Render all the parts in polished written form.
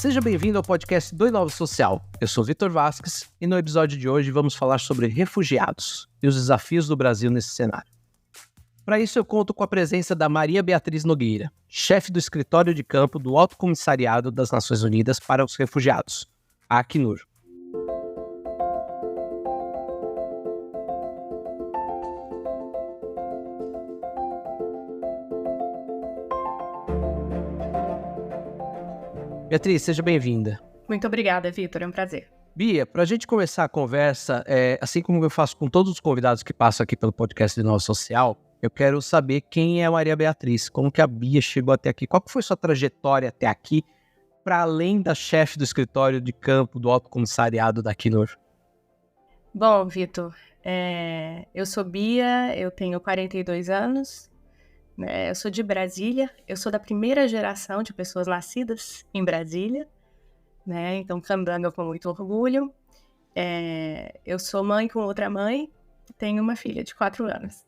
Seja bem-vindo ao podcast do Inova Social. Eu sou Vitor Vasques e no episódio de hoje vamos falar sobre refugiados e os desafios do Brasil nesse cenário. Para isso eu conto com a presença da Maria Beatriz Nogueira, chefe do escritório de campo do Alto Comissariado das Nações Unidas para os Refugiados, a Acnur. Beatriz, seja bem-vinda. Muito obrigada, Vitor. É um prazer. Bia, para a gente começar a conversa, assim como eu faço com todos os convidados que passam aqui pelo podcast de Inova Social, eu quero saber quem é a Maria Beatriz, como que a Bia chegou até aqui, qual que foi sua trajetória até aqui, para além da chefe do escritório de campo do Alto Comissariado da Acnur. Bom, Vitor, eu sou Bia, eu tenho 42 anos, né, eu sou de Brasília, eu sou da primeira geração de pessoas nascidas em Brasília, né, então candanga com muito orgulho. Eu sou mãe com outra mãe, tenho uma filha de 4 anos.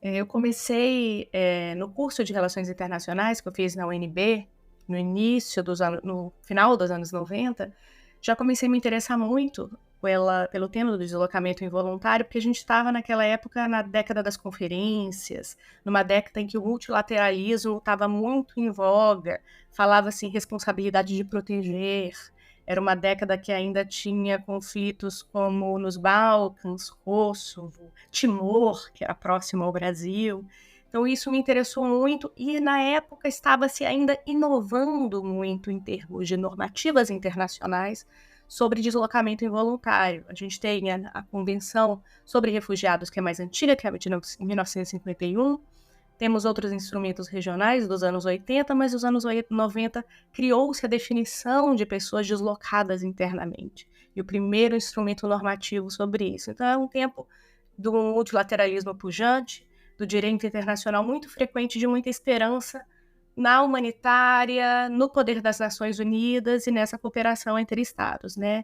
Eu comecei no curso de Relações Internacionais que eu fiz na UNB, no final dos anos 90, já comecei a me interessar muito pelo tema do deslocamento involuntário, porque a gente estava naquela época na década das conferências, numa década em que o multilateralismo estava muito em voga, falava-se em responsabilidade de proteger. Era uma década que ainda tinha conflitos como nos Balcãs, Kosovo, Timor, que era próximo ao Brasil. Então isso me interessou muito e na época estava-se ainda inovando muito em termos de normativas internacionais sobre deslocamento involuntário. A gente tem a Convenção sobre Refugiados, que é mais antiga, que é de 1951. Temos outros instrumentos regionais dos anos 80, mas nos anos 90 criou-se a definição de pessoas deslocadas internamente. E o primeiro instrumento normativo sobre isso. Então é um tempo do multilateralismo pujante, do direito internacional muito frequente, de muita esperança na humanitária, no poder das Nações Unidas e nessa cooperação entre Estados, né?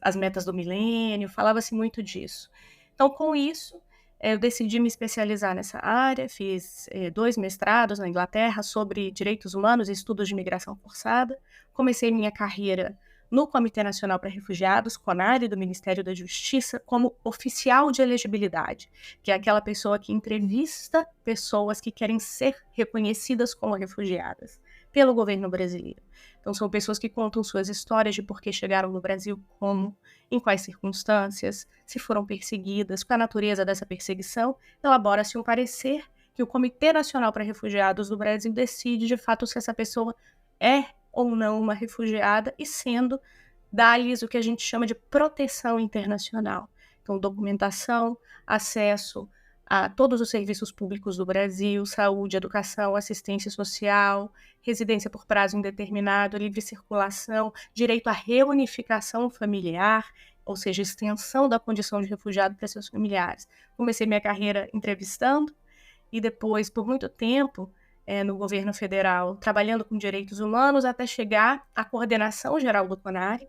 As metas do milênio, falava-se muito disso. Então, com isso, eu decidi me especializar nessa área, fiz 2 mestrados na Inglaterra sobre direitos humanos e estudos de migração forçada. Comecei minha carreira no Comitê Nacional para Refugiados, CONARE, do Ministério da Justiça, como oficial de elegibilidade, que é aquela pessoa que entrevista pessoas que querem ser reconhecidas como refugiadas pelo governo brasileiro. Então, são pessoas que contam suas histórias de por que chegaram no Brasil, como, em quais circunstâncias, se foram perseguidas, qual a natureza dessa perseguição. Elabora-se um parecer que o Comitê Nacional para Refugiados do Brasil decide, de fato, se essa pessoa é ou não uma refugiada e sendo, dá-lhes o que a gente chama de proteção internacional. Então, documentação, acesso a todos os serviços públicos do Brasil, saúde, educação, assistência social, residência por prazo indeterminado, livre circulação, direito à reunificação familiar, ou seja, extensão da condição de refugiado para seus familiares. Comecei minha carreira entrevistando e depois, por muito tempo, no governo federal, trabalhando com direitos humanos, até chegar à coordenação geral do CONARE.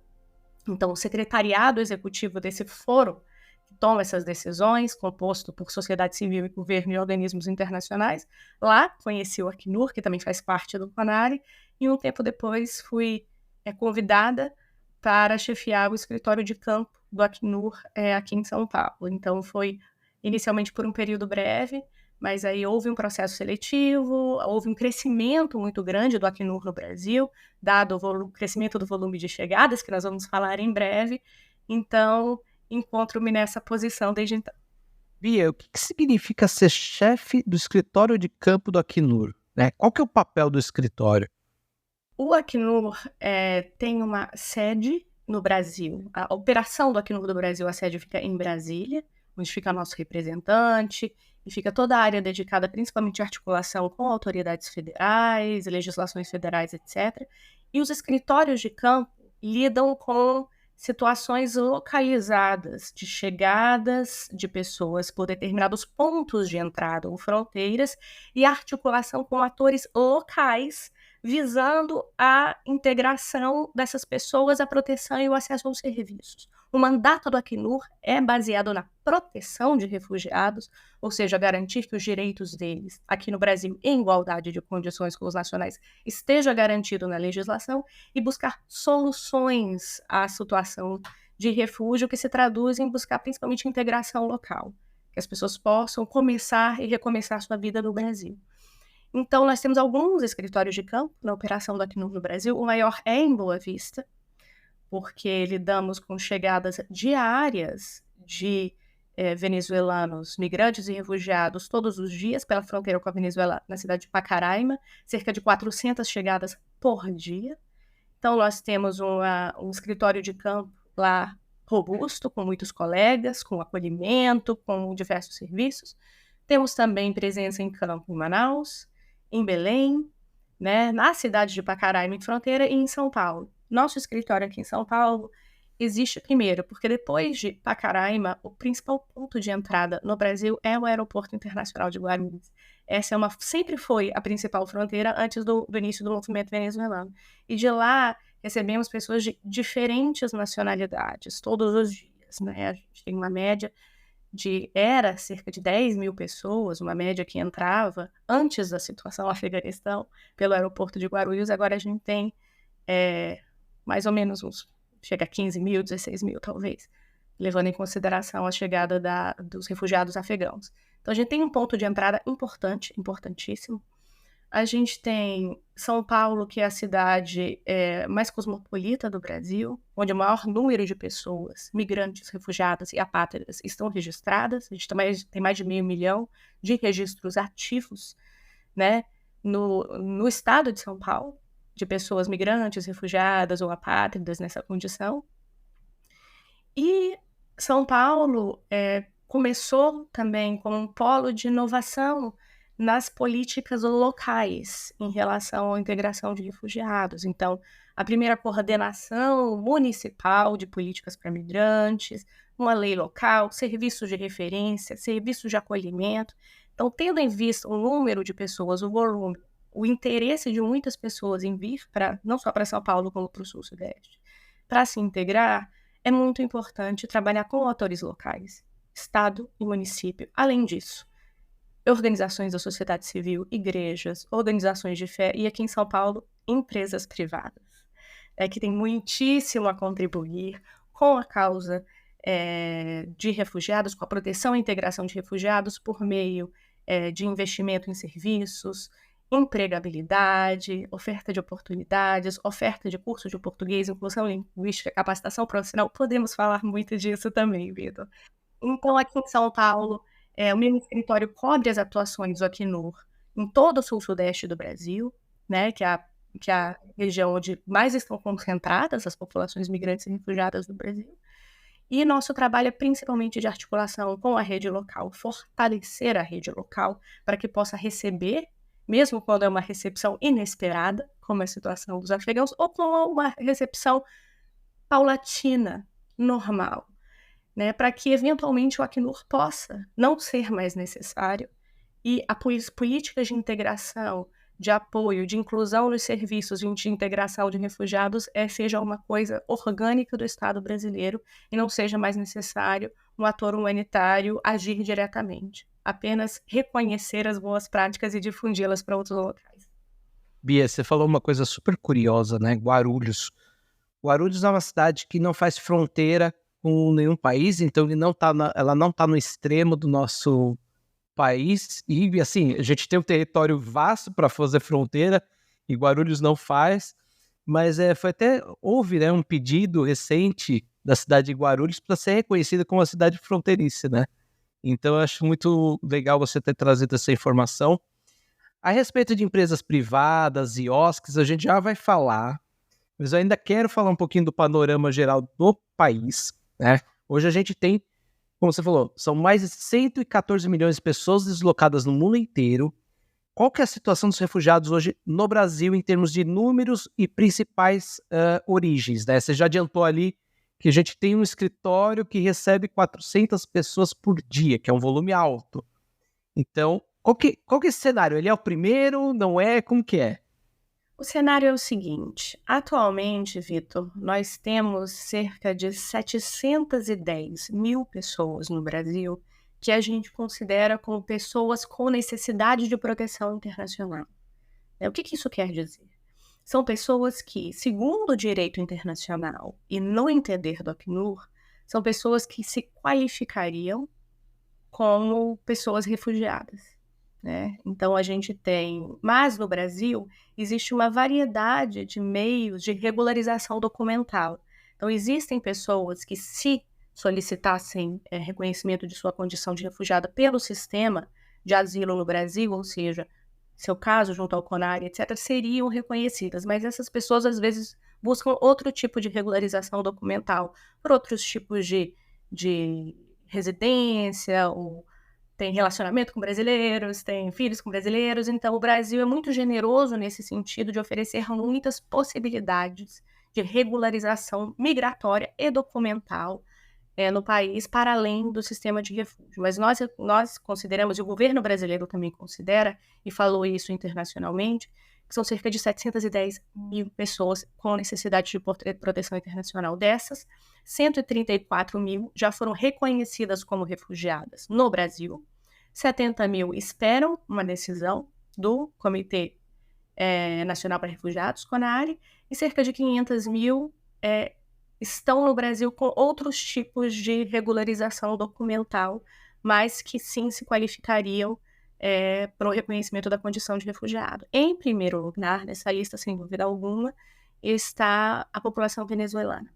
Então, o secretariado executivo desse fórum, que toma essas decisões, composto por sociedade civil e governo e organismos internacionais, lá conheci o Acnur, que também faz parte do CONARE, e um tempo depois fui convidada para chefiar o escritório de campo do Acnur aqui em São Paulo. Então, foi inicialmente por um período breve, mas aí houve um processo seletivo, houve um crescimento muito grande do Acnur no Brasil, dado o crescimento do volume de chegadas, que nós vamos falar em breve. Então, encontro-me nessa posição desde então. Bia, o que significa ser chefe do escritório de campo do Acnur, né? Qual que é o papel do escritório? O Acnur tem uma sede no Brasil. A operação do Acnur do Brasil, a sede fica em Brasília, onde fica nosso representante, e fica toda a área dedicada principalmente à articulação com autoridades federais, legislações federais, etc. E os escritórios de campo lidam com situações localizadas de chegadas de pessoas por determinados pontos de entrada ou fronteiras e articulação com atores locais visando a integração dessas pessoas, a proteção e o acesso aos serviços. O mandato do Acnur é baseado na proteção de refugiados, ou seja, garantir que os direitos deles, aqui no Brasil, em igualdade de condições com os nacionais, esteja garantido na legislação e buscar soluções à situação de refúgio que se traduz em buscar principalmente integração local, que as pessoas possam começar e recomeçar sua vida no Brasil. Então, nós temos alguns escritórios de campo na operação do Acnur no Brasil. O maior é em Boa Vista, porque lidamos com chegadas diárias de venezuelanos, migrantes e refugiados todos os dias pela fronteira com a Venezuela, na cidade de Pacaraima, cerca de 400 chegadas por dia. Então, nós temos um escritório de campo lá robusto, com muitos colegas, com acolhimento, com diversos serviços. Temos também presença em campo em Manaus, em Belém, né, na cidade de Pacaraima, em fronteira, e em São Paulo. Nosso escritório aqui em São Paulo existe primeiro, porque depois de Pacaraima, o principal ponto de entrada no Brasil é o Aeroporto Internacional de Guarulhos. Essa sempre foi a principal fronteira antes do início do movimento venezuelano. E de lá recebemos pessoas de diferentes nacionalidades, todos os dias, né? A gente tem uma média era cerca de 10 mil pessoas, uma média que entrava antes da situação Afeganistão pelo aeroporto de Guarulhos. Agora a gente tem mais ou menos chega a 15 mil, 16 mil talvez, levando em consideração a chegada dos refugiados afegãos. Então a gente tem um ponto de entrada importantíssimo. A gente tem São Paulo, que é a cidade mais cosmopolita do Brasil, onde o maior número de pessoas, migrantes, refugiadas e apátridas estão registradas. A gente tem mais de 500 mil de registros ativos, né, no estado de São Paulo, de pessoas migrantes, refugiadas ou apátridas nessa condição. E São Paulo começou também como um polo de inovação nas políticas locais em relação à integração de refugiados. Então, a primeira coordenação municipal de políticas para migrantes, uma lei local, serviços de referência, serviços de acolhimento. Então, tendo em vista o número de pessoas, o volume, o interesse de muitas pessoas em vir não só para São Paulo, como para o Sul-Sudeste, para se integrar, é muito importante trabalhar com atores locais, Estado e município. Além disso, organizações da sociedade civil, igrejas, organizações de fé e, aqui em São Paulo, empresas privadas, que têm muitíssimo a contribuir com a causa de refugiados, com a proteção e integração de refugiados por meio de investimento em serviços, empregabilidade, oferta de oportunidades, oferta de cursos de português, inclusão linguística, capacitação profissional. Podemos falar muito disso também, Vitor. Então, aqui em São Paulo, o meu escritório cobre as ações do Acnur em todo o sul-sudeste do Brasil, né, que é a região onde mais estão concentradas as populações migrantes e refugiadas do Brasil. E nosso trabalho é principalmente de articulação com a rede local, fortalecer a rede local para que possa receber, mesmo quando é uma recepção inesperada, como a situação dos afegãos, ou com uma recepção paulatina, normal, né, para que eventualmente o Acnur possa não ser mais necessário e as políticas de integração, de apoio, de inclusão nos serviços de integração de refugiados seja uma coisa orgânica do Estado brasileiro e não seja mais necessário um ator humanitário agir diretamente, apenas reconhecer as boas práticas e difundi-las para outros locais. Bia, você falou uma coisa super curiosa, né? Guarulhos. Guarulhos é uma cidade que não faz fronteira com nenhum país, então ela não está no extremo do nosso país, e assim, a gente tem um território vasto para fazer fronteira, e Guarulhos não faz, mas houve, né, um pedido recente da cidade de Guarulhos para ser reconhecida como uma cidade fronteiriça, né? Então eu acho muito legal você ter trazido essa informação. A respeito de empresas privadas e OSCs, a gente já vai falar, mas eu ainda quero falar um pouquinho do panorama geral do país, né? Hoje a gente tem, como você falou, são mais de 114 milhões de pessoas deslocadas no mundo inteiro. Qual que é a situação dos refugiados hoje no Brasil em termos de números e principais origens, né? Você já adiantou ali que a gente tem um escritório que recebe 400 pessoas por dia, que é um volume alto. Então, qual que é esse cenário? Ele é o primeiro, não é? Como que é? O cenário é o seguinte: atualmente, Vitor, nós temos cerca de 710 mil pessoas no Brasil que a gente considera como pessoas com necessidade de proteção internacional. O que isso quer dizer? São pessoas que, segundo o direito internacional e no entender do Acnur, são pessoas que se qualificariam como pessoas refugiadas, né? Então, a gente tem... Mas, no Brasil, existe uma variedade de meios de regularização documental. Então, existem pessoas que, se solicitassem reconhecimento de sua condição de refugiada pelo sistema de asilo no Brasil, ou seja, seu caso junto ao CONAR, etc., seriam reconhecidas. Mas essas pessoas, às vezes, buscam outro tipo de regularização documental, por outros tipos de residência, ou tem relacionamento com brasileiros, tem filhos com brasileiros. Então, o Brasil é muito generoso nesse sentido de oferecer muitas possibilidades de regularização migratória e documental no país, para além do sistema de refúgio. Mas nós consideramos, e o governo brasileiro também considera, e falou isso internacionalmente, que são cerca de 710 mil pessoas com necessidade de proteção internacional. Dessas, 134 mil já foram reconhecidas como refugiadas no Brasil, 70 mil esperam uma decisão do Comitê Nacional para Refugiados, CONARE, e cerca de 500 mil estão no Brasil com outros tipos de regularização documental, mas que sim se qualificariam para o reconhecimento da condição de refugiado. Em primeiro lugar, nessa lista, sem dúvida alguma, está a população venezuelana.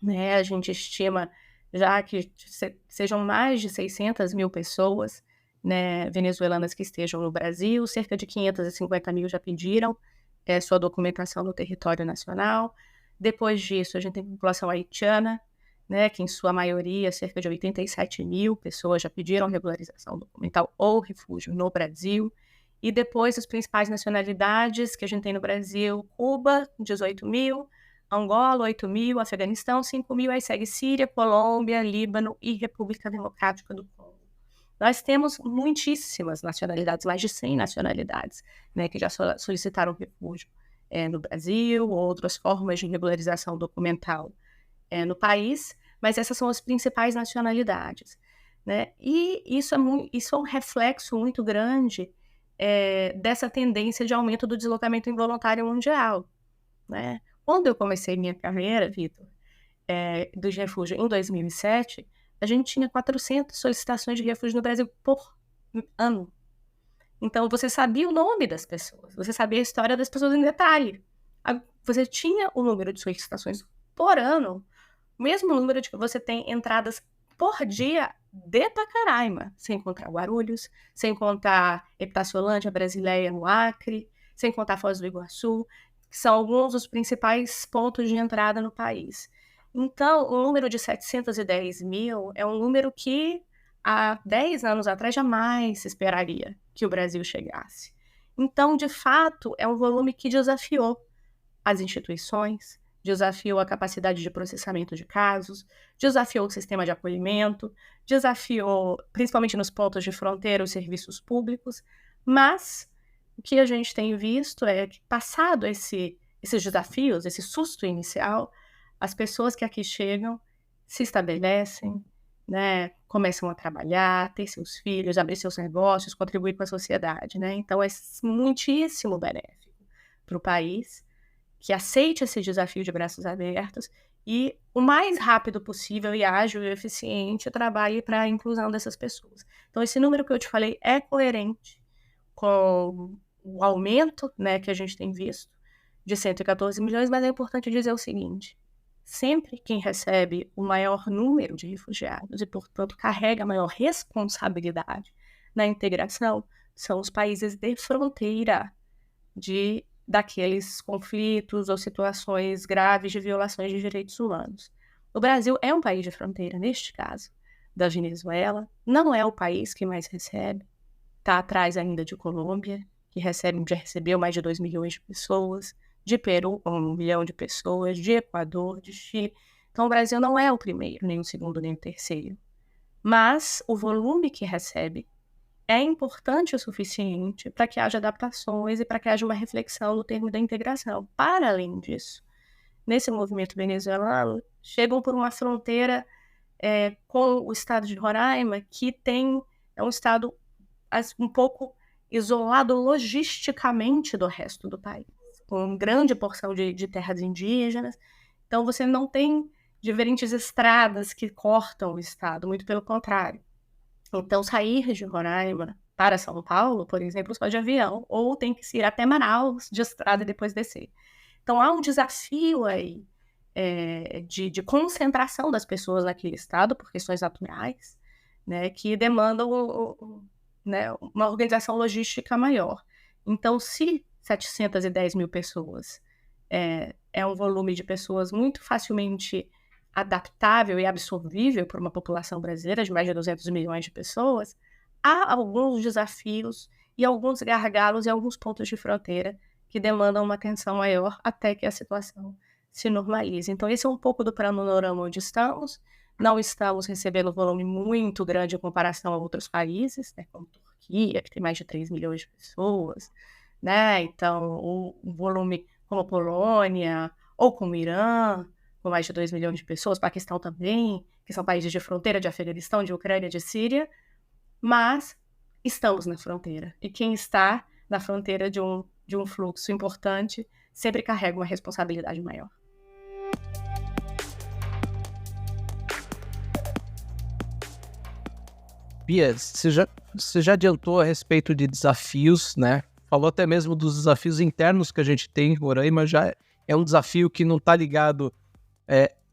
Né? A gente estima já que sejam mais de 600 mil pessoas, né, venezuelanas que estejam no Brasil, cerca de 550 mil já pediram sua documentação no território nacional. Depois disso, a gente tem a população haitiana, né, que em sua maioria, cerca de 87 mil pessoas já pediram regularização documental ou refúgio no Brasil. E depois, as principais nacionalidades que a gente tem no Brasil: Cuba, 18 mil, Angola, 8 mil, Afeganistão, 5 mil, aí segue Síria, Colômbia, Líbano e República Democrática do Congo. Nós temos muitíssimas nacionalidades, mais de 100 nacionalidades, né, que já solicitaram refúgio no Brasil, ou outras formas de regularização documental no país, mas essas são as principais nacionalidades, né? E isso é um reflexo muito grande dessa tendência de aumento do deslocamento involuntário mundial, né? Quando eu comecei minha carreira, Vitor, do refúgio em 2007, a gente tinha 400 solicitações de refúgio no Brasil por ano. Então, você sabia o nome das pessoas, você sabia a história das pessoas em detalhe. Você tinha o número de solicitações por ano, o mesmo número de que você tem entradas por dia de Pacaraima, sem contar Guarulhos, sem contar Epitaciolândia, Brasileia, no Acre, sem contar Foz do Iguaçu, que são alguns dos principais pontos de entrada no país. Então, o número de 710 mil é um número que há 10 anos atrás jamais se esperaria que o Brasil chegasse. Então, de fato, é um volume que desafiou as instituições, desafiou a capacidade de processamento de casos, desafiou o sistema de acolhimento, desafiou, principalmente nos pontos de fronteira, os serviços públicos, mas o que a gente tem visto é que, passado esses desafios, esse susto inicial, as pessoas que aqui chegam se estabelecem, né, começam a trabalhar, ter seus filhos, abrir seus negócios, contribuir com a sociedade, né? Então, é muitíssimo benéfico para o país que aceite esse desafio de braços abertos e, o mais rápido possível e ágil e eficiente, trabalhe para a inclusão dessas pessoas. Então, esse número que eu te falei é coerente com o aumento, né, que a gente tem visto de 114 milhões, mas é importante dizer o seguinte: sempre quem recebe o maior número de refugiados e, portanto, carrega a maior responsabilidade na integração são os países de fronteira daqueles conflitos ou situações graves de violações de direitos humanos. O Brasil é um país de fronteira, neste caso, da Venezuela, não é o país que mais recebe, está atrás ainda de Colômbia, que já recebeu mais de 2 milhões de pessoas, de Peru, com 1 milhão de pessoas, de Equador, de Chile. Então, o Brasil não é o primeiro, nem o segundo, nem o terceiro. Mas o volume que recebe é importante o suficiente para que haja adaptações e para que haja uma reflexão no termo da integração. Para além disso, nesse movimento venezuelano, chegam por uma fronteira com o estado de Roraima, que é um estado um pouco isolado logisticamente do resto do país, com uma grande porção de terras indígenas. Então, você não tem diferentes estradas que cortam o estado, muito pelo contrário. Então, sair de Roraima para São Paulo, por exemplo, só de avião, ou tem que ir até Manaus de estrada e depois descer. Então, há um desafio aí de concentração das pessoas naquele estado, por questões naturais, né, que demandam né, uma organização logística maior. Então, se 710 mil pessoas é um volume de pessoas muito facilmente adaptável e absorvível por uma população brasileira de mais de 200 milhões de pessoas, há alguns desafios e alguns gargalos e alguns pontos de fronteira que demandam uma atenção maior até que a situação se normalize. Então, esse é um pouco do panorama onde estamos. Não estamos recebendo um volume muito grande em comparação a outros países, né, como Turquia, que tem mais de 3 milhões de pessoas, né? Então, um volume como Polônia ou como Irã, com mais de 2 milhões de pessoas, Paquistão também, que são países de fronteira de Afeganistão, de Ucrânia, de Síria, mas estamos na fronteira. E quem está na fronteira de um fluxo importante sempre carrega uma responsabilidade maior. Bia, você já adiantou a respeito de desafios, né? Falou até mesmo dos desafios internos que a gente tem em Roraima, já é um desafio que não está ligado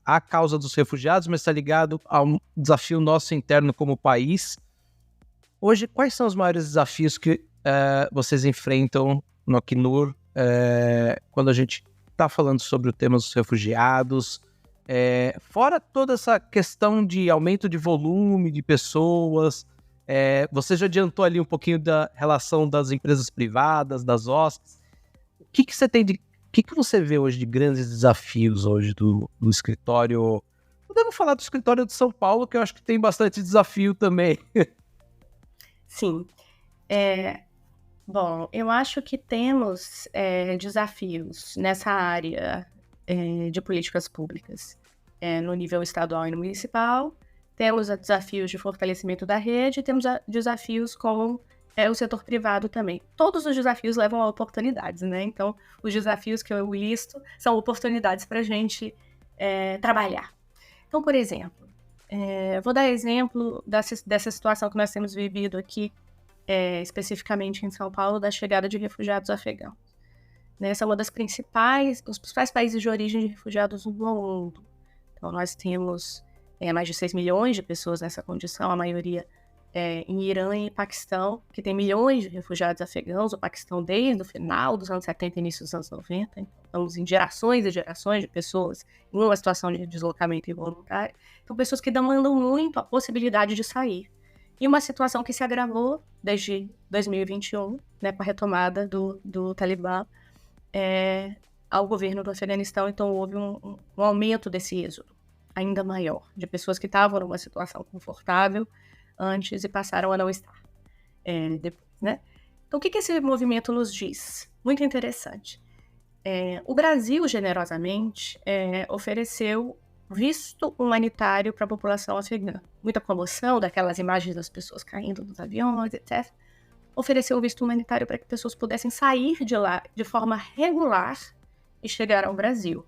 à causa dos refugiados, mas está ligado a um desafio nosso interno como país. Hoje, quais são os maiores desafios que vocês enfrentam no Acnur quando a gente está falando sobre o tema dos refugiados? Fora toda essa questão de aumento de volume de pessoas, você já adiantou ali um pouquinho da relação das empresas privadas, das OSCs. O que você tem de... O que você vê hoje de grandes desafios hoje do escritório? Podemos falar do escritório de São Paulo, que eu acho que tem bastante desafio também. Sim. Bom, eu acho que temos desafios nessa área de políticas públicas no nível estadual e no municipal. Temos desafios de fortalecimento da rede, temos desafios com o setor privado também. Todos os desafios levam a oportunidades, né? Então, os desafios que eu listo são oportunidades para a gente trabalhar. Então, por exemplo, vou dar exemplo dessa situação que nós temos vivido aqui, especificamente em São Paulo, da chegada de refugiados afegãos. Essa é uma dos principais países de origem de refugiados no mundo. Então, nós temos mais de 6 milhões de pessoas nessa condição, a maioria em Irã e Paquistão, que tem milhões de refugiados afegãos. O Paquistão desde o final dos anos 70 e início dos anos 90. Então, estamos em gerações e gerações de pessoas em uma situação de deslocamento involuntário. Então, pessoas que demandam muito a possibilidade de sair. E uma situação que se agravou desde 2021, né, com a retomada do Talibã ao governo do Afeganistão. Então, houve um aumento desse êxodo ainda maior, de pessoas que estavam numa situação confortável antes e passaram a não estar depois, né? Então, o que esse movimento nos diz? Muito interessante. O Brasil, generosamente, ofereceu visto humanitário para a população afegã. Muita comoção daquelas imagens das pessoas caindo dos aviões, etc. Ofereceu visto humanitário para que pessoas pudessem sair de lá de forma regular e chegar ao Brasil.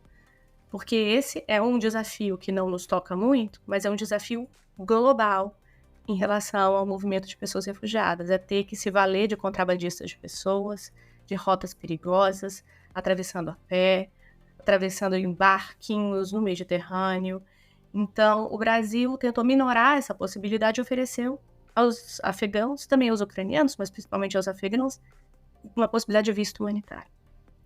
Porque esse é um desafio que não nos toca muito, mas é um desafio global em relação ao movimento de pessoas refugiadas. É ter que se valer de contrabandistas de pessoas, de rotas perigosas, atravessando a pé, atravessando em barquinhos no Mediterrâneo. Então, o Brasil tentou minorar essa possibilidade e ofereceu aos afegãos, também aos ucranianos, mas principalmente aos afegãos, uma possibilidade de visto humanitário.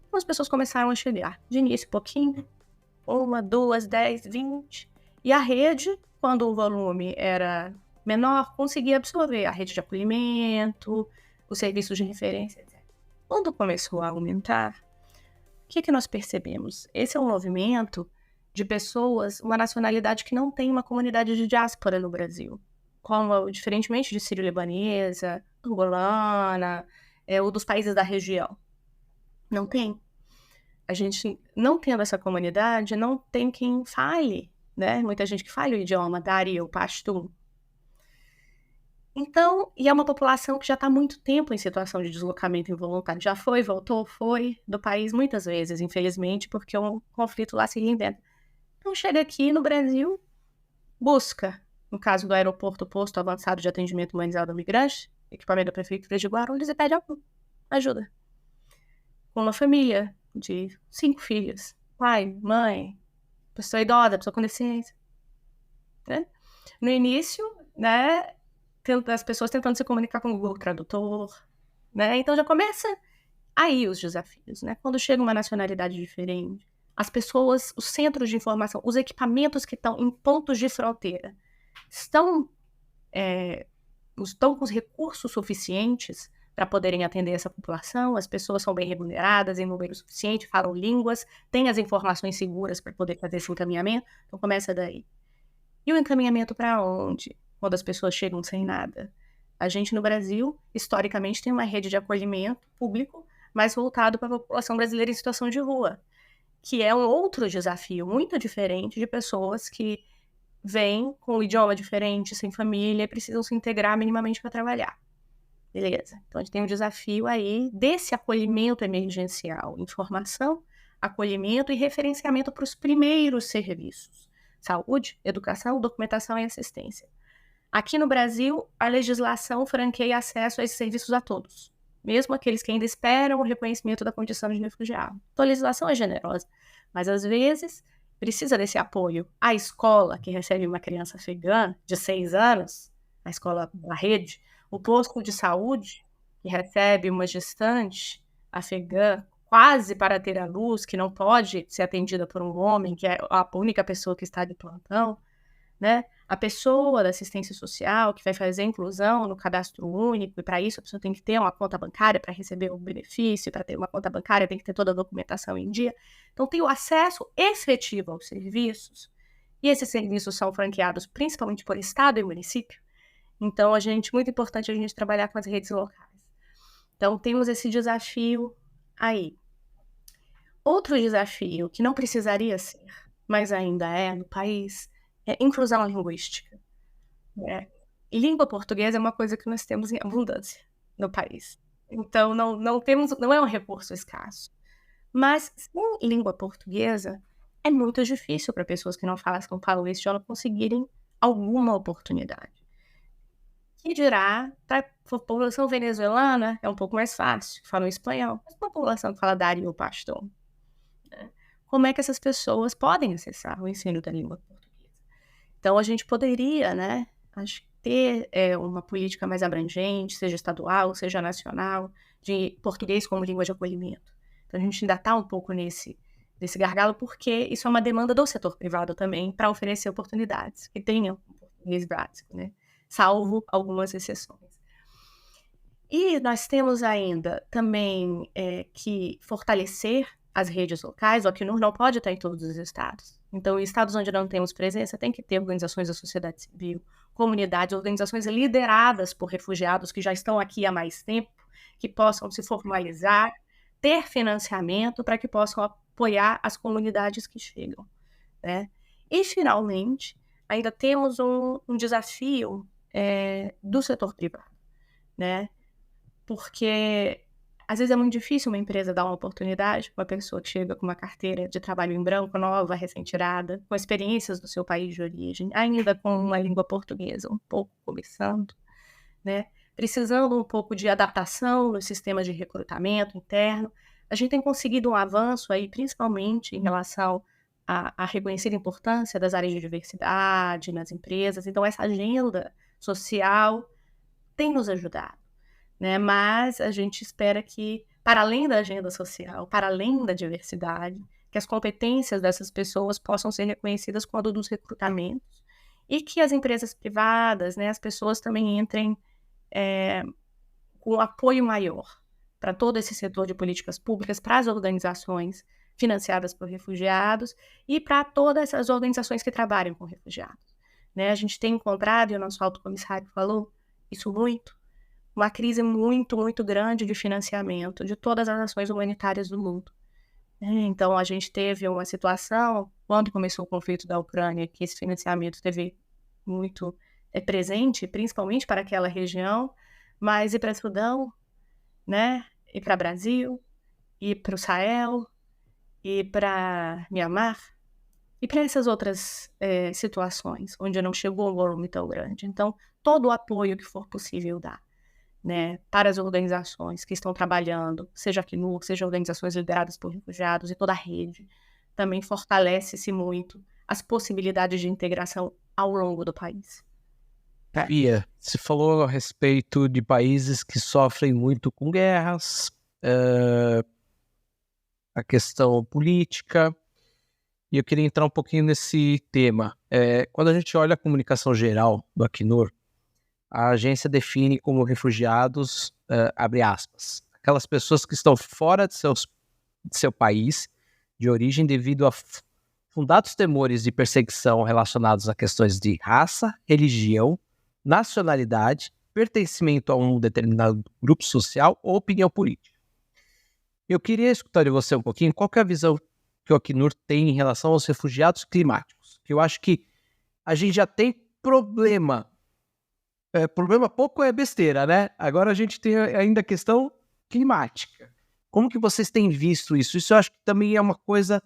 Então, as pessoas começaram a chegar, de início pouquinho, 1, 2, 10, 20. E a rede, quando o volume era menor, conseguia absorver a rede de acolhimento, os serviços de referência, etc. Quando começou a aumentar, o que nós percebemos? Esse é um movimento de pessoas, uma nacionalidade que não tem uma comunidade de diáspora no Brasil. como diferentemente de sírio-libanesa, angolana, ou dos países da região. Não tem. A gente, não tendo essa comunidade, não tem quem fale, né? Muita gente que fala o idioma dari ou pashto. Então, e é uma população que já está há muito tempo em situação de deslocamento involuntário. Já foi, voltou, foi do país muitas vezes, infelizmente, porque um conflito lá se reinventa. Então, chega aqui no Brasil, busca, no caso do aeroporto, posto avançado de atendimento humanizado ao migrante, equipamento da Prefeitura de Guarulhos, e pede ajuda. Com uma família de 5 filhos, pai, mãe, pessoa idosa, pessoa com deficiência. Né? No início, né, as pessoas tentando se comunicar com o Google Tradutor, né? Então já começa aí os desafios, né? Quando chega uma nacionalidade diferente, as pessoas, os centros de informação, os equipamentos que estão em pontos de fronteira estão com os recursos suficientes para poderem atender essa população, as pessoas são bem remuneradas em número suficiente, falam línguas, têm as informações seguras para poder fazer esse encaminhamento, então começa daí. E o encaminhamento para onde? Quando as pessoas chegam sem nada. A gente no Brasil, historicamente, tem uma rede de acolhimento público mais voltado para a população brasileira em situação de rua, que é um outro desafio muito diferente de pessoas que vêm com um idioma diferente, sem família, e precisam se integrar minimamente para trabalhar. Beleza? Então, a gente tem um desafio aí desse acolhimento emergencial, informação, acolhimento e referenciamento para os primeiros serviços. Saúde, educação, documentação e assistência. Aqui no Brasil, a legislação franqueia acesso a esses serviços a todos, mesmo aqueles que ainda esperam o reconhecimento da condição de refugiado. Então, a legislação é generosa, mas às vezes precisa desse apoio. A escola que recebe uma criança afegã de 6 anos, a escola da rede, o posto de saúde que recebe uma gestante afegã quase para ter a luz, que não pode ser atendida por um homem, que é a única pessoa que está de plantão, né? A pessoa da assistência social que vai fazer a inclusão no cadastro único, e para isso a pessoa tem que ter uma conta bancária para receber o benefício, para ter uma conta bancária tem que ter toda a documentação em dia. Então tem o acesso efetivo aos serviços, e esses serviços são franqueados principalmente por estado e município. Então, muito importante a gente trabalhar com as redes locais. Então, temos esse desafio aí. Outro desafio que não precisaria ser, mas ainda é no país, é inclusão linguística. Língua portuguesa é uma coisa que nós temos em abundância no país. Então, não é um recurso escasso. Mas, sem língua portuguesa, é muito difícil para pessoas que não falam esse idioma conseguirem alguma oportunidade. Que dirá, para a população venezuelana, é um pouco mais fácil, falam espanhol. Mas para a população que fala dari ou pashto, né? Como é que essas pessoas podem acessar o ensino da língua portuguesa? Então, a gente poderia, né, ter uma política mais abrangente, seja estadual, seja nacional, de português como língua de acolhimento. Então, a gente ainda está um pouco nesse gargalo, porque isso é uma demanda do setor privado também, para oferecer oportunidades que tenham um português básico, né? Salvo algumas exceções. E nós temos ainda também que fortalecer as redes locais. O Acnur não pode estar em todos os estados. Então, em estados onde não temos presença, tem que ter organizações da sociedade civil, comunidades, organizações lideradas por refugiados que já estão aqui há mais tempo, que possam se formalizar, ter financiamento para que possam apoiar as comunidades que chegam, né? E, finalmente, ainda temos um desafio do setor privado, né? Porque às vezes é muito difícil uma empresa dar uma oportunidade para uma pessoa que chega com uma carteira de trabalho em branco, nova, recém-tirada, com experiências do seu país de origem, ainda com uma língua portuguesa um pouco começando, né? Precisando um pouco de adaptação no sistema de recrutamento interno. A gente tem conseguido um avanço aí, principalmente em relação a reconhecer a importância das áreas de diversidade nas empresas. Então, essa agenda social tem nos ajudado, né? Mas a gente espera que, para além da agenda social, para além da diversidade, que as competências dessas pessoas possam ser reconhecidas quando dos recrutamentos e que as empresas privadas, né, as pessoas também entrem com apoio maior para todo esse setor de políticas públicas, para as organizações financiadas por refugiados e para todas as organizações que trabalham com refugiados. né? A gente tem encontrado, e o nosso alto comissário falou isso muito, uma crise muito, muito grande de financiamento de todas as ações humanitárias do mundo. Então, a gente teve uma situação, quando começou o conflito da Ucrânia, que esse financiamento teve muito presente, principalmente para aquela região, mas e para Sudão, né? E para Brasil, e para o Sahel, e para Mianmar, e para essas outras situações, onde não chegou um volume tão grande. Então, todo o apoio que for possível dar, né, para as organizações que estão trabalhando, seja a Acnur, seja organizações lideradas por refugiados e toda a rede, também fortalece-se muito as possibilidades de integração ao longo do país. Bia, você falou a respeito de países que sofrem muito com guerras, a questão política, e eu queria entrar um pouquinho nesse tema. Quando a gente olha a comunicação geral do Acnur, a agência define como refugiados, abre aspas, aquelas pessoas que estão fora de seu país de origem devido a fundados temores de perseguição relacionados a questões de raça, religião, nacionalidade, pertencimento a um determinado grupo social ou opinião política. Eu queria escutar de você um pouquinho qual que é a visão que o Acnur tem em relação aos refugiados climáticos, que eu acho que a gente já tem problema. Problema pouco é besteira, né? Agora a gente tem ainda a questão climática. Como que vocês têm visto isso? Isso eu acho que também é uma coisa,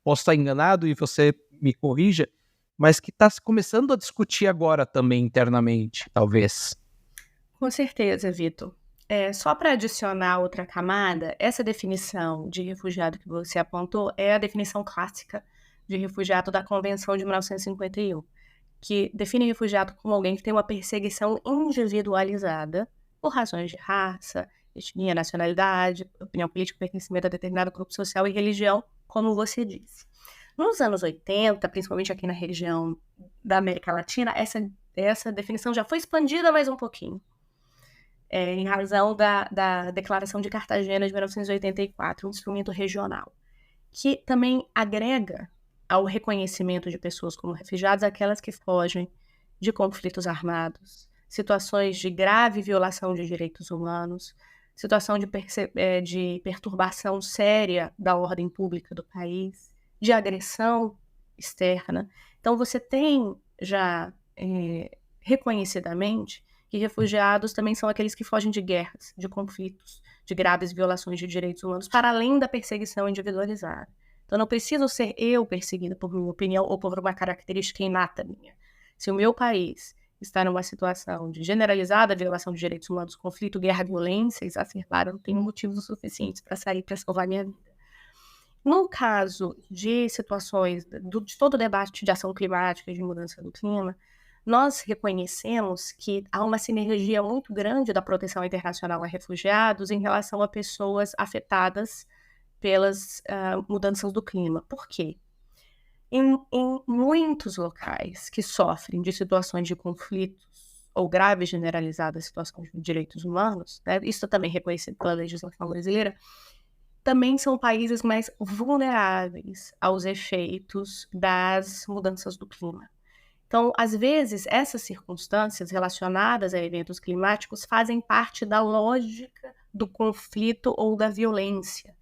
posso estar enganado e você me corrija, mas que está se começando a discutir agora também internamente, talvez. Com certeza, Vitor. Só para adicionar outra camada, essa definição de refugiado que você apontou é a definição clássica de refugiado da Convenção de 1951, que define refugiado como alguém que tem uma perseguição individualizada por razões de raça, etnia, nacionalidade, opinião política, pertencimento a determinado grupo social e religião, como você disse. Nos anos 80, principalmente aqui na região da América Latina, essa definição já foi expandida mais um pouquinho, em razão da Declaração de Cartagena de 1984, um instrumento regional, que também agrega ao reconhecimento de pessoas como refugiados aquelas que fogem de conflitos armados, situações de grave violação de direitos humanos, situação de perturbação séria da ordem pública do país, de agressão externa. Então, você tem já reconhecidamente que refugiados também são aqueles que fogem de guerras, de conflitos, de graves violações de direitos humanos, para além da perseguição individualizada. Então, não preciso ser eu perseguida por minha opinião ou por uma característica inata minha. Se o meu país está numa situação de generalizada violação de direitos humanos, conflito, guerra, violência exacerbada, eu não tenho motivos suficientes para sair para salvar minha vida. No caso de situações de todo o debate de ação climática e de mudança do clima, nós reconhecemos que há uma sinergia muito grande da proteção internacional a refugiados em relação a pessoas afetadas pelas mudanças do clima. Por quê? Em muitos locais que sofrem de situações de conflitos ou graves generalizadas situações de direitos humanos, né, isso também é reconhecido pela legislação brasileira, também são países mais vulneráveis aos efeitos das mudanças do clima. Então, às vezes, essas circunstâncias relacionadas a eventos climáticos fazem parte da lógica do conflito ou da violência.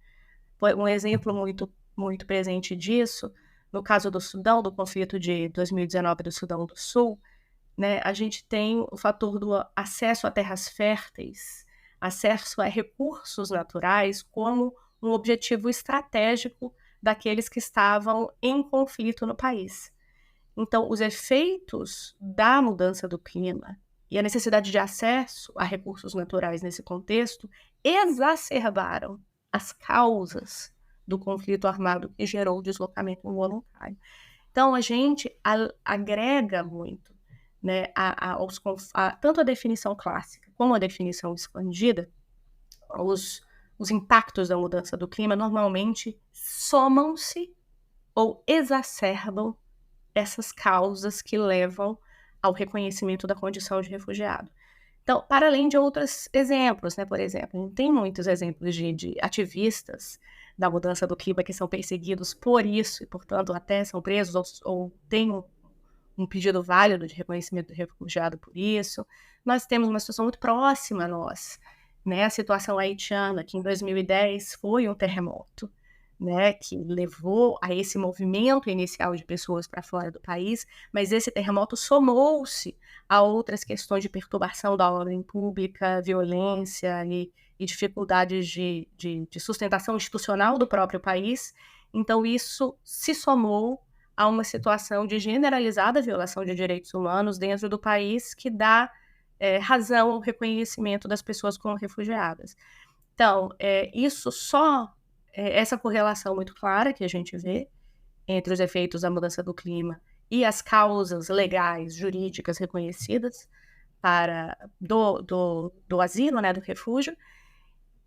Um exemplo muito, muito presente disso, no caso do Sudão, do conflito de 2019 do Sudão do Sul, né, a gente tem o fator do acesso a terras férteis, acesso a recursos naturais como um objetivo estratégico daqueles que estavam em conflito no país. Então, os efeitos da mudança do clima e a necessidade de acesso a recursos naturais nesse contexto exacerbaram as causas do conflito armado que gerou o deslocamento voluntário. Então, a gente agrega muito, né, tanto a definição clássica como a definição expandida, os impactos da mudança do clima normalmente somam-se ou exacerbam essas causas que levam ao reconhecimento da condição de refugiado. Então, para além de outros exemplos, né, por exemplo, tem muitos exemplos de ativistas da mudança do clima que são perseguidos por isso e, portanto, até são presos ou têm um pedido válido de reconhecimento do refugiado por isso. Nós temos uma situação muito próxima a nós, né? A situação haitiana, que em 2010 foi um terremoto, né, que levou a esse movimento inicial de pessoas para fora do país, mas esse terremoto somou-se a outras questões de perturbação da ordem pública, violência e dificuldades de sustentação institucional do próprio país. Então, isso se somou a uma situação de generalizada violação de direitos humanos dentro do país que dá razão ao reconhecimento das pessoas como refugiadas. Então, essa correlação muito clara que a gente vê entre os efeitos da mudança do clima e as causas legais, jurídicas reconhecidas do asilo, né, do refúgio.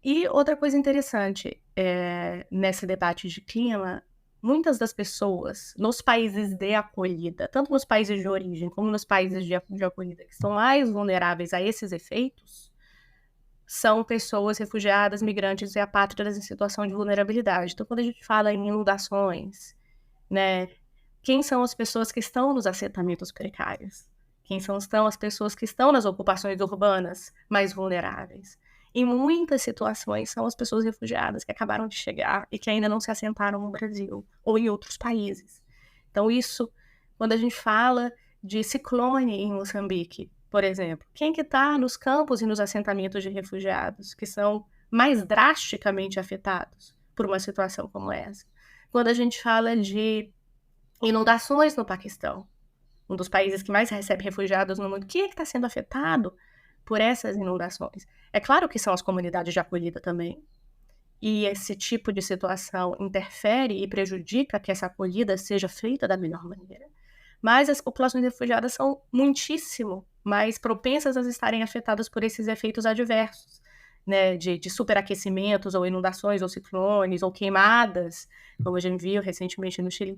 E outra coisa interessante nesse debate de clima, muitas das pessoas nos países de acolhida, tanto nos países de origem como nos países de acolhida, que são mais vulneráveis a esses efeitos, são pessoas refugiadas, migrantes e apátridas em situação de vulnerabilidade. Então, quando a gente fala em inundações, né, quem são as pessoas que estão nos assentamentos precários? Quem são as pessoas que estão nas ocupações urbanas mais vulneráveis? Em muitas situações, são as pessoas refugiadas que acabaram de chegar e que ainda não se assentaram no Brasil ou em outros países. Então, isso, quando a gente fala de ciclone em Moçambique, por exemplo, quem que está nos campos e nos assentamentos de refugiados, que são mais drasticamente afetados por uma situação como essa? Quando a gente fala de inundações no Paquistão, um dos países que mais recebe refugiados no mundo, quem é que está sendo afetado por essas inundações? É claro que são as comunidades de acolhida também, e esse tipo de situação interfere e prejudica que essa acolhida seja feita da melhor maneira. Mas as populações refugiadas são muitíssimo mais propensas a estarem afetadas por esses efeitos adversos, né, de superaquecimentos, ou inundações, ou ciclones, ou queimadas, como a gente viu recentemente no Chile.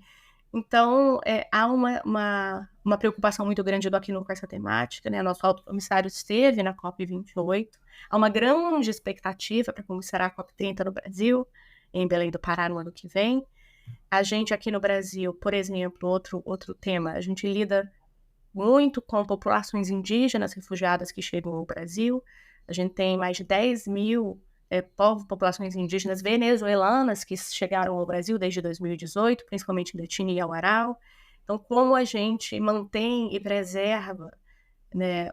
Então, há uma preocupação muito grande do Acnur com essa temática, né? Nosso alto comissário esteve na COP28, há uma grande expectativa para começar a COP30 no Brasil, em Belém do Pará, no ano que vem. A gente aqui no Brasil, por exemplo, outro tema, a gente lida muito com populações indígenas refugiadas que chegam ao Brasil. A gente tem mais de 10 mil populações indígenas venezuelanas que chegaram ao Brasil desde 2018, principalmente da etnia Yawarao. Então, como a gente mantém e preserva, né,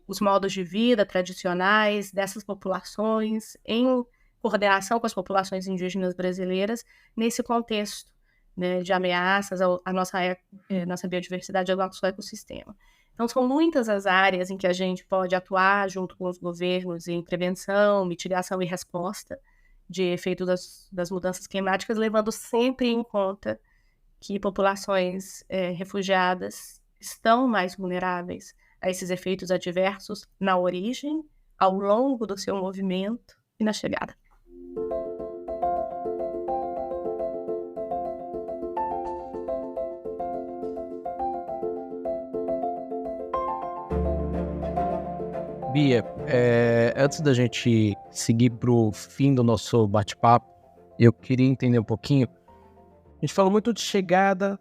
os modos de vida tradicionais dessas populações em coordenação com as populações indígenas brasileiras nesse contexto, né, de ameaças à nossa biodiversidade, ao nosso ecossistema. Então, são muitas as áreas em que a gente pode atuar junto com os governos em prevenção, mitigação e resposta de efeitos das mudanças climáticas, levando sempre em conta que populações refugiadas estão mais vulneráveis a esses efeitos adversos na origem, ao longo do seu movimento e na chegada. Bia, antes da gente seguir para o fim do nosso bate-papo, eu queria entender um pouquinho. A gente falou muito de chegada,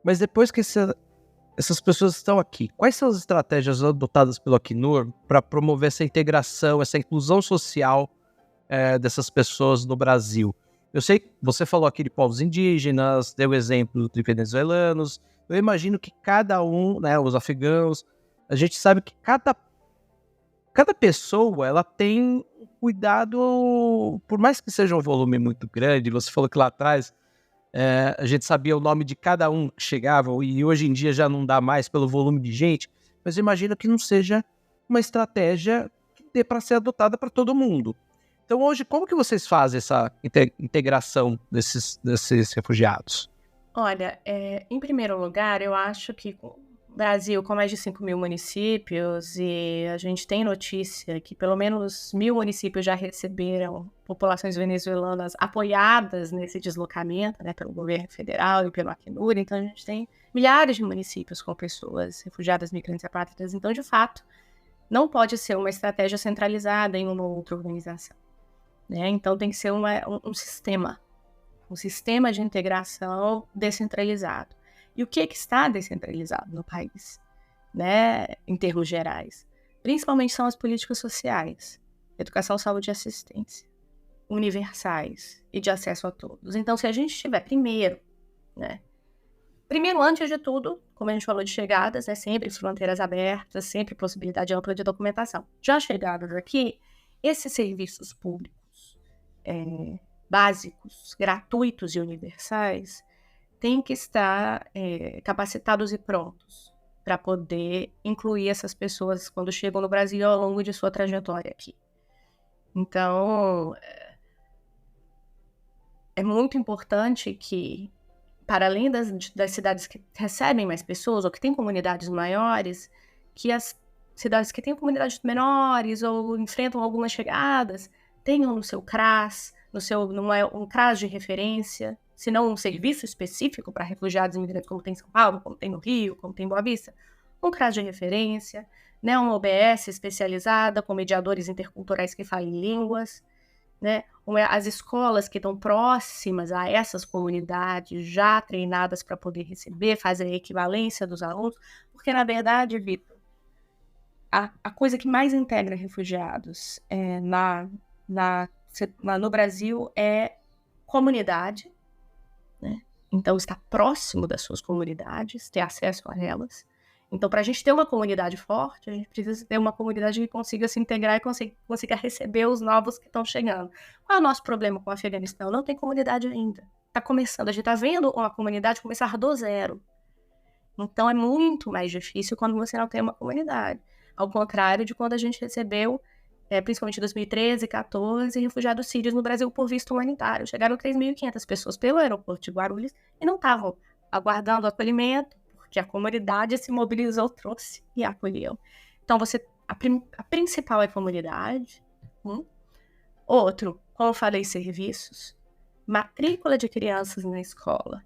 mas depois que essas pessoas estão aqui, quais são as estratégias adotadas pelo Acnur para promover essa integração, essa inclusão social dessas pessoas no Brasil? Eu sei que você falou aqui de povos indígenas, deu exemplo de venezuelanos, eu imagino que cada um, né, os afegãos, a gente sabe que cada pessoa, ela tem um cuidado, por mais que seja um volume muito grande. Você falou que lá atrás a gente sabia o nome de cada um que chegava, e hoje em dia já não dá mais pelo volume de gente, mas eu imagino que não seja uma estratégia que dê para ser adotada para todo mundo. Então hoje, como que vocês fazem essa integração desses refugiados? Olha, em primeiro lugar, eu acho que Brasil, com mais de 5 mil municípios, e a gente tem notícia que pelo menos 1.000 municípios já receberam populações venezuelanas apoiadas nesse deslocamento, né, pelo governo federal e pelo Acnur. Então, a gente tem milhares de municípios com pessoas refugiadas, migrantes e apátridas. Então, de fato, não pode ser uma estratégia centralizada em uma outra organização, né? Então, tem que ser um sistema de integração descentralizado. E o que está descentralizado no país, né, em termos gerais? Principalmente são as políticas sociais, educação, saúde e assistência, universais e de acesso a todos. Então, se a gente tiver primeiro, antes de tudo, como a gente falou de chegadas, sempre fronteiras abertas, sempre possibilidade ampla de documentação. Já chegadas aqui, esses serviços públicos básicos, gratuitos e universais têm que estar capacitados e prontos para poder incluir essas pessoas quando chegam no Brasil ao longo de sua trajetória aqui. Então, é muito importante que, para além das cidades que recebem mais pessoas ou que têm comunidades maiores, que as cidades que têm comunidades menores ou enfrentam algumas chegadas tenham no seu CRAS, um CRAS de referência, se não um serviço específico para refugiados e imigrantes, como tem em São Paulo, como tem no Rio, como tem em Boa Vista, um CRAS de referência, uma OBS especializada com mediadores interculturais que falem línguas, as escolas que estão próximas a essas comunidades, já treinadas para poder receber, fazer a equivalência dos alunos, porque, na verdade, Vitor, a coisa que mais integra refugiados no Brasil é comunidade, Então, estar próximo das suas comunidades, ter acesso a elas. Então, para a gente ter uma comunidade forte, a gente precisa ter uma comunidade que consiga se integrar e consiga receber os novos que estão chegando. Qual é o nosso problema com o Afeganistão? Não tem comunidade ainda. Está começando, a gente está vendo uma comunidade começar do zero. Então, é muito mais difícil quando você não tem uma comunidade. Ao contrário de quando a gente recebeu, principalmente em 2013 e 2014, refugiados sírios no Brasil por visto humanitário. Chegaram 3.500 pessoas pelo aeroporto de Guarulhos e não estavam aguardando acolhimento, que a comunidade se mobilizou, trouxe e acolheu. Então, a principal é a comunidade. Outro, como eu falei, serviços. Matrícula de crianças na escola,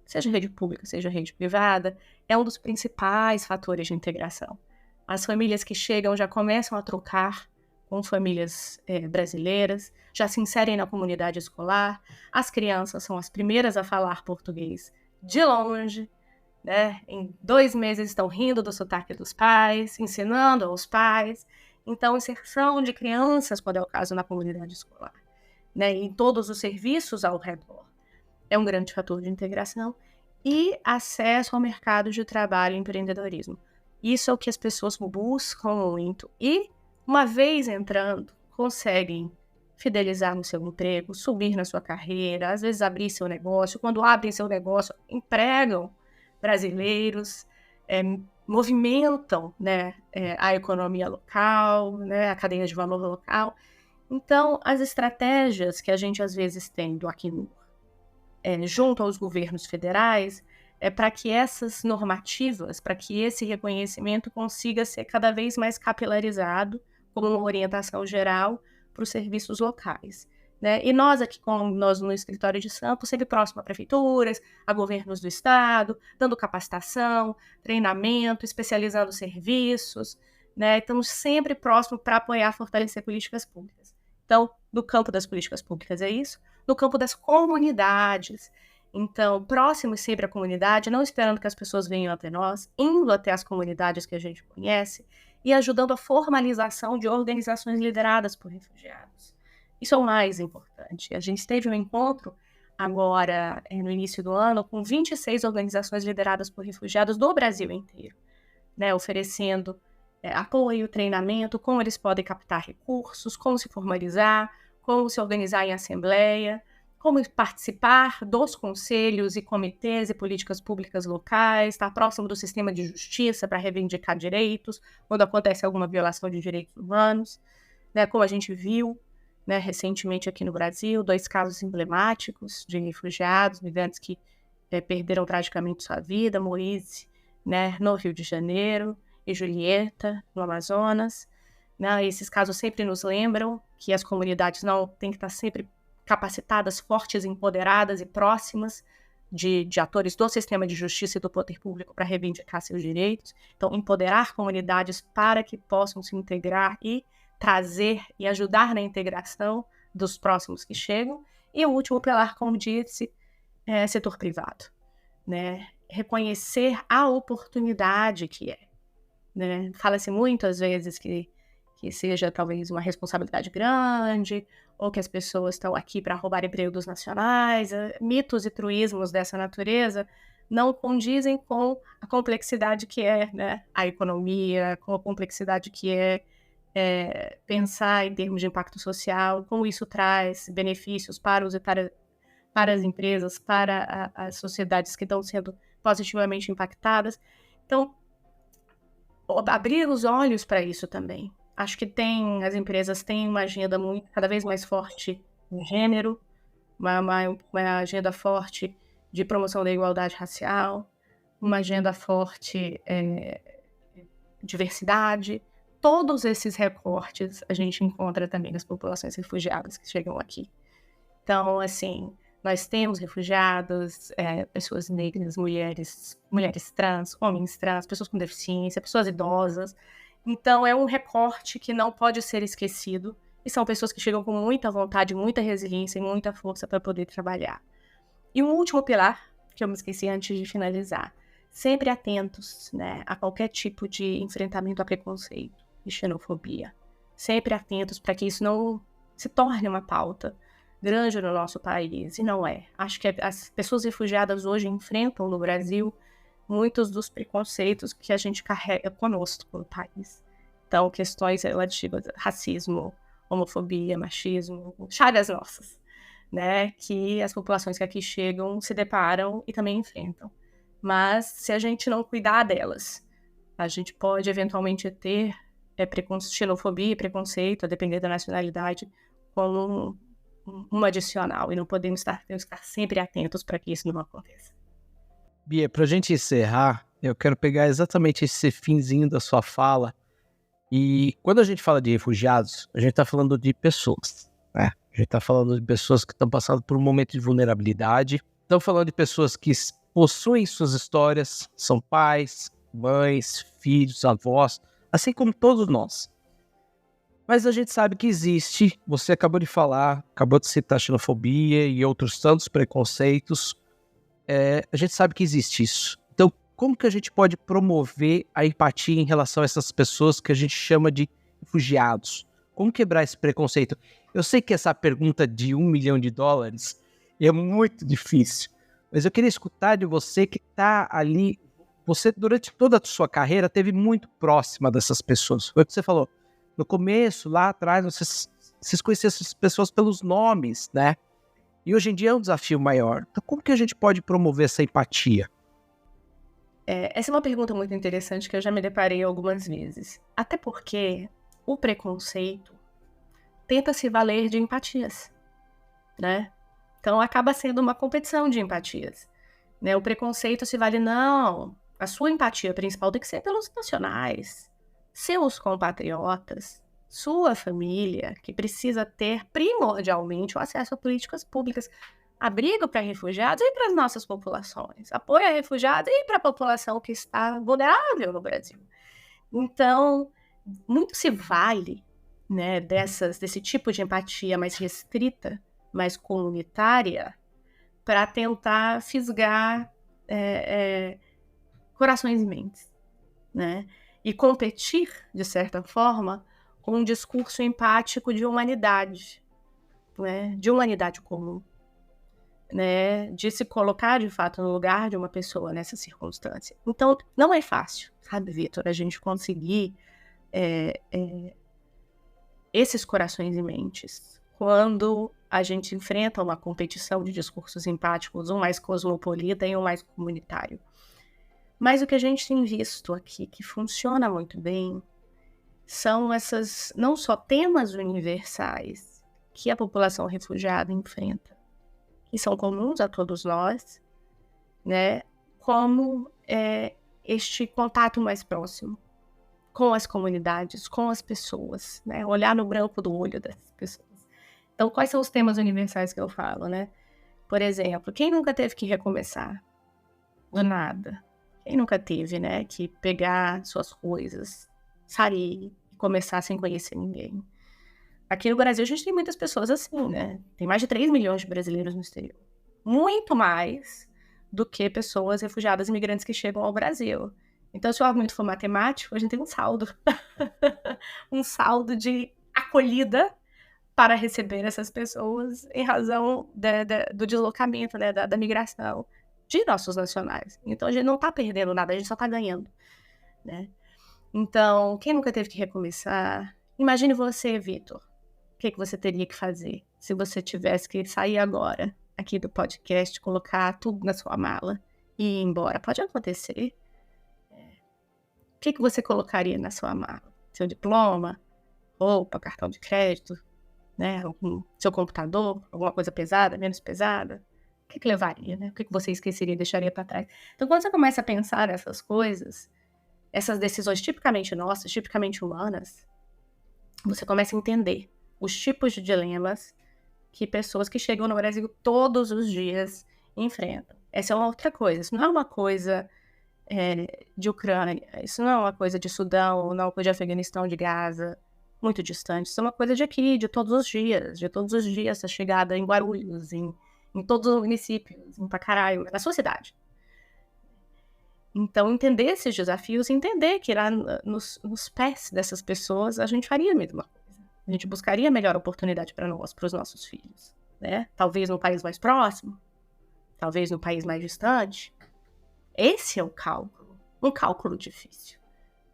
seja rede pública, seja rede privada, é um dos principais fatores de integração. As famílias que chegam já começam a trocar com famílias brasileiras, já se inserem na comunidade escolar. As crianças são as primeiras a falar português de longe, Em 2 meses estão rindo do sotaque dos pais, ensinando aos pais. Então, inserção de crianças, quando é o caso, na comunidade escolar, em todos os serviços ao redor, é um grande fator de integração. E acesso ao mercado de trabalho e empreendedorismo. Isso é o que as pessoas buscam muito. E, uma vez entrando, conseguem fidelizar no seu emprego, subir na sua carreira, às vezes abrir seu negócio. Quando abrem seu negócio, empregam brasileiros, movimentam a economia local, a cadeia de valor local. Então, as estratégias que a gente às vezes tem do Acnur, junto aos governos federais, para que essas normativas, para que esse reconhecimento consiga ser cada vez mais capilarizado como uma orientação geral para os serviços locais. E nós aqui, nós no escritório de Sampo, sempre próximo a prefeituras, a governos do estado, dando capacitação, treinamento, especializando serviços, Estamos sempre próximos para apoiar, fortalecer políticas públicas. Então, no campo das políticas públicas é isso, no campo das comunidades. Então, próximos sempre à comunidade, não esperando que as pessoas venham até nós, indo até as comunidades que a gente conhece e ajudando a formalização de organizações lideradas por refugiados. Isso é o mais importante. A gente teve um encontro agora, no início do ano, com 26 organizações lideradas por refugiados do Brasil inteiro, oferecendo apoio, treinamento, como eles podem captar recursos, como se formalizar, como se organizar em assembleia, como participar dos conselhos e comitês e políticas públicas locais, estar próximo do sistema de justiça para reivindicar direitos, quando acontece alguma violação de direitos humanos, como a gente viu recentemente aqui no Brasil, 2 casos emblemáticos de refugiados, migrantes que perderam tragicamente sua vida, Moise, no Rio de Janeiro, e Julieta, no Amazonas. Esses casos sempre nos lembram que as comunidades não têm que estar sempre capacitadas, fortes, empoderadas e próximas de atores do sistema de justiça e do poder público para reivindicar seus direitos. Então, empoderar comunidades para que possam se integrar e trazer e ajudar na integração dos próximos que chegam. E o último pilar, como disse, é setor privado, reconhecer a oportunidade que é, né? Fala-se muito, às vezes, que seja talvez uma responsabilidade grande, ou que as pessoas estão aqui para roubar empregos nacionais. Mitos e truísmos dessa natureza não condizem com a complexidade que é, né, a economia, com a complexidade que é pensar em termos de impacto social, como isso traz benefícios para as empresas, para as sociedades que estão sendo positivamente impactadas. Então, abrir os olhos para isso também. Acho que as empresas têm uma agenda cada vez mais forte no gênero, uma agenda forte de promoção da igualdade racial, uma agenda forte diversidade. Todos esses recortes a gente encontra também nas populações refugiadas que chegam aqui. Então, assim, nós temos refugiados, pessoas negras, mulheres trans, homens trans, pessoas com deficiência, pessoas idosas. Então, é um recorte que não pode ser esquecido. E são pessoas que chegam com muita vontade, muita resiliência e muita força para poder trabalhar. E um último pilar, que eu me esqueci antes de finalizar. Sempre atentos, né, a qualquer tipo de enfrentamento a preconceito e xenofobia. Sempre atentos para que isso não se torne uma pauta grande no nosso país, e não é. Acho que as pessoas refugiadas hoje enfrentam no Brasil muitos dos preconceitos que a gente carrega conosco no país. Então, questões relativas a racismo, homofobia, machismo, chagas nossas, né, que as populações que aqui chegam se deparam e também enfrentam. Mas, se a gente não cuidar delas, a gente pode eventualmente ter xenofobia e preconceito, a depender da nacionalidade, como um adicional, e não temos que estar sempre atentos para que isso não aconteça. Bia, para a gente encerrar, eu quero pegar exatamente esse finzinho da sua fala. E quando a gente fala de refugiados, a gente está falando de pessoas, né? A gente está falando de pessoas que estão passando por um momento de vulnerabilidade. Estamos falando de pessoas que possuem suas histórias, são pais, mães, filhos, avós, assim como todos nós. Mas a gente sabe que existe, você acabou de falar, acabou de citar xenofobia e outros tantos preconceitos. A gente sabe que existe isso. Então, como que a gente pode promover a empatia em relação a essas pessoas que a gente chama de refugiados? Como quebrar esse preconceito? Eu sei que essa pergunta de $1 milhão é muito difícil, mas eu queria escutar de você que está ali. Você, durante toda a sua carreira, esteve muito próxima dessas pessoas. Foi o que você falou. No começo, lá atrás, vocês conheciam essas pessoas pelos nomes, né? E hoje em dia é um desafio maior. Então, como que a gente pode promover essa empatia? Essa é uma pergunta muito interessante que eu já me deparei algumas vezes. Até porque o preconceito tenta se valer de empatias, né? Então, acaba sendo uma competição de empatias, né? O preconceito se vale, não, a sua empatia principal tem que ser pelos nacionais, seus compatriotas, sua família, que precisa ter primordialmente o acesso a políticas públicas, abrigo para refugiados e para as nossas populações, apoio a refugiados e para a população que está vulnerável no Brasil. Então, muito se vale, né, desse tipo de empatia mais restrita, mais comunitária, para tentar fisgar corações e mentes, né? E competir, de certa forma, com um discurso empático de humanidade, né? De humanidade comum, né? De se colocar, de fato, no lugar de uma pessoa nessa circunstância. Então, não é fácil, sabe, Vitor, a gente conseguir esses corações e mentes quando a gente enfrenta uma competição de discursos empáticos, um mais cosmopolita e um mais comunitário. Mas o que a gente tem visto aqui, que funciona muito bem, são essas, não só temas universais que a população refugiada enfrenta, que são comuns a todos nós, né, como este contato mais próximo com as comunidades, com as pessoas, né, olhar no branco do olho dessas pessoas. Então, quais são os temas universais que eu falo, né? Por exemplo, quem nunca teve que recomeçar do nada? Quem nunca teve, né, que pegar suas coisas, sair e começar sem conhecer ninguém? Aqui no Brasil a gente tem muitas pessoas assim, né? Tem mais de 3 milhões de brasileiros no exterior. Muito mais do que pessoas refugiadas imigrantes que chegam ao Brasil. Então, se o argumento for matemático, a gente tem um saldo. Um saldo de acolhida para receber essas pessoas em razão do deslocamento, né, da migração de nossos nacionais. Então, a gente não está perdendo nada, a gente só está ganhando, né? Então, quem nunca teve que recomeçar? Imagine você, Vitor. O que você teria que fazer se você tivesse que sair agora aqui do podcast, colocar tudo na sua mala e ir embora? Pode acontecer. O que você colocaria na sua mala? Seu diploma, roupa, cartão de crédito, né? Seu computador, alguma coisa pesada, menos pesada? O que levaria, né? O que você esqueceria e deixaria para trás? Então, quando você começa a pensar nessas coisas, essas decisões tipicamente nossas, tipicamente humanas, você começa a entender os tipos de dilemas que pessoas que chegam no Brasil todos os dias enfrentam. Essa é uma outra coisa. Isso não é uma coisa de Ucrânia, isso não é uma coisa de Sudão, não é uma coisa de Afeganistão, de Gaza, muito distante. Isso é uma coisa de aqui, de todos os dias, essa chegada em Guarulhos, em todos os municípios, em Pacaraio, na sua cidade. Então, entender esses desafios, entender que lá nos pés dessas pessoas a gente faria a mesma coisa. A gente buscaria a melhor oportunidade para nós, para os nossos filhos, né? Talvez no país mais próximo, talvez no país mais distante. Esse é o cálculo, um cálculo difícil,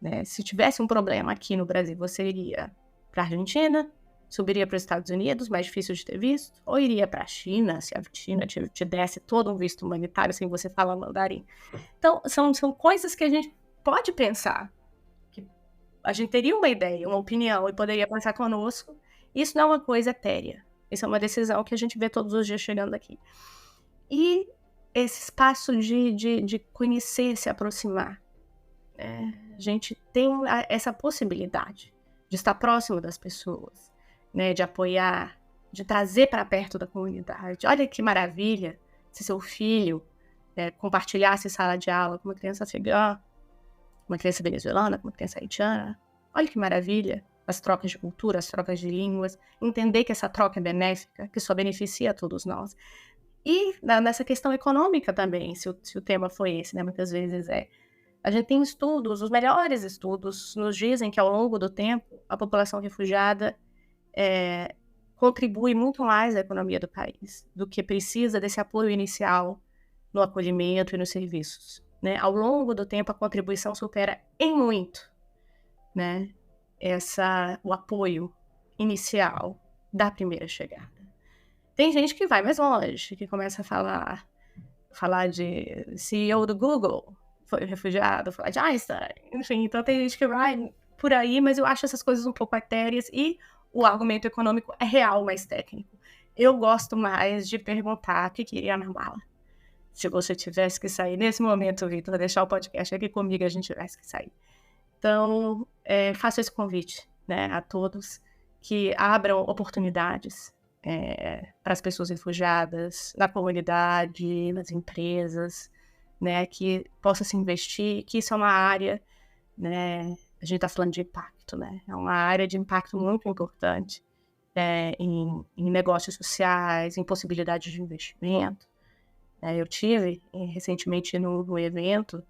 né? Se tivesse um problema aqui no Brasil, você iria para a Argentina, subiria para os Estados Unidos, mais difícil de ter visto, ou iria para a China, se a China te desse todo um visto humanitário sem você falar mandarim. Então, são coisas que a gente pode pensar, que a gente teria uma ideia, uma opinião, e poderia pensar conosco. Isso não é uma coisa etérea, isso é uma decisão que a gente vê todos os dias chegando aqui. E esse espaço de conhecer, se aproximar, né? A gente tem essa possibilidade de estar próximo das pessoas, né? De apoiar, de trazer para perto da comunidade. Olha que maravilha se seu filho compartilhasse sala de aula com uma criança afegã, uma criança venezuelana, com uma criança haitiana. Olha que maravilha as trocas de cultura, as trocas de línguas, entender que essa troca é benéfica, que só beneficia a todos nós. E nessa questão econômica também, se o tema foi esse, né? Muitas vezes a gente tem estudos, os melhores estudos nos dizem que ao longo do tempo a população refugiada contribui muito mais à economia do país do que precisa desse apoio inicial no acolhimento e nos serviços, né? Ao longo do tempo a contribuição supera em muito, né, o apoio inicial da primeira chegada. Tem gente que vai mais longe, que começa a falar de CEO do Google, foi refugiado, falar de Einstein, enfim, então tem gente que vai por aí, mas eu acho essas coisas um pouco etéreas e o argumento econômico é real, mais técnico. Eu gosto mais de perguntar o que iria na mala. Se você tivesse que sair nesse momento, Vitor, deixar o podcast aqui comigo, a gente tivesse que sair. Então, faço esse convite, né, a todos que abram oportunidades para as pessoas refugiadas, na comunidade, nas empresas, né, que possa se investir, que isso é uma área, né, a gente está falando de impacto, né, é uma área de impacto muito importante em negócios sociais, em possibilidades de investimento. Eu tive recentemente no evento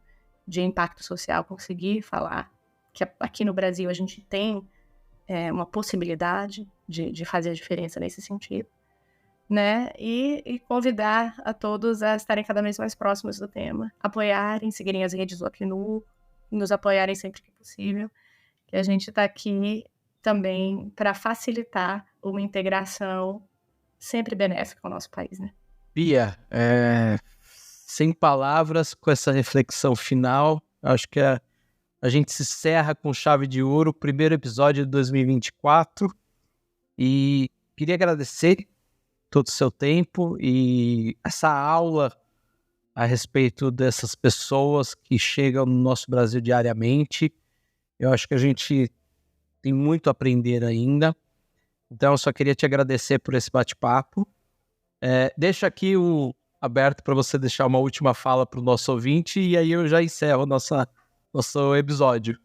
de impacto social, consegui falar que aqui no Brasil a gente tem uma possibilidade de fazer a diferença nesse sentido, né? E convidar a todos a estarem cada vez mais próximos do tema, apoiarem, seguirem as redes do Acnur, nos apoiarem sempre que possível, que a gente está aqui também para facilitar uma integração sempre benéfica ao nosso país, né? Bia, sem palavras, com essa reflexão final, acho que a gente se encerra com chave de ouro, o primeiro episódio de 2024, e queria agradecer todo o seu tempo e essa aula a respeito dessas pessoas que chegam no nosso Brasil diariamente. Eu acho que a gente tem muito a aprender ainda, então eu só queria te agradecer por esse bate-papo. Deixa aqui aberto para você deixar uma última fala para o nosso ouvinte e aí eu já encerro nosso episódio.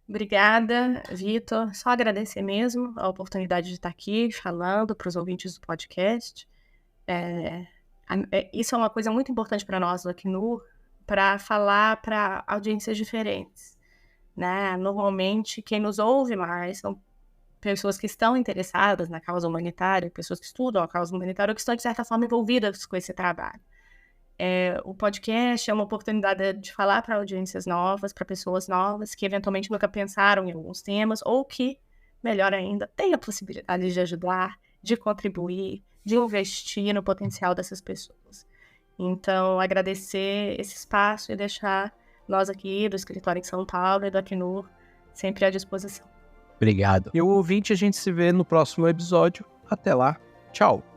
Obrigada, Vitor. Só agradecer mesmo a oportunidade de estar aqui falando para os ouvintes do podcast. Isso é uma coisa muito importante para nós do Acnur, para falar para audiências diferentes, né? Normalmente, quem nos ouve mais são pessoas que estão interessadas na causa humanitária, pessoas que estudam a causa humanitária ou que estão, de certa forma, envolvidas com esse trabalho. O podcast é uma oportunidade de falar para audiências novas, para pessoas novas que eventualmente nunca pensaram em alguns temas ou que, melhor ainda, têm a possibilidade de ajudar, de contribuir, de investir no potencial dessas pessoas. Então, agradecer esse espaço e deixar nós aqui do escritório em São Paulo e do Acnur sempre à disposição. Obrigado. E o ouvinte, a gente se vê no próximo episódio. Até lá. Tchau.